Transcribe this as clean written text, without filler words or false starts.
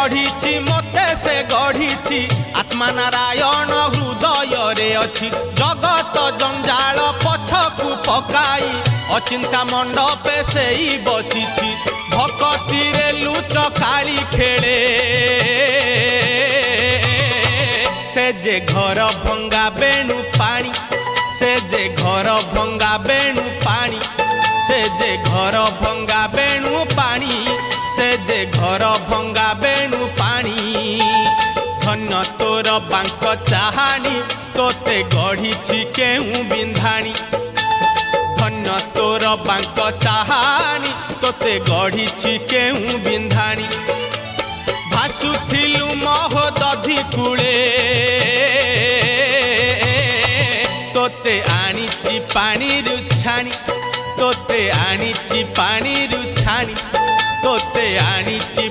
गढ़ी मते से गढ़ी आत्मा नारायण हृदय रे अछि जगत जंजाल पछकु पकाई अचिंता मंडपे से बसी भक्ति रे लुच काली खेले से जे घर भंगा बेणु पानी से जे घर भंगा बेणु पानी से जे घर भंगा बेणु पानी से जे घर भंगा बेणु पानी धन्य तोर बांक चाहानी तोते गढ़ी केहू बिंधाणी धन्य तोर बांक चाहानी तोते गढ़ी केहू बिंधाणी भासुथिलु महोदधि कूले तोते आनीची पानी रुछाणी तोते आनीची पानी रुछाणी तोते आनीची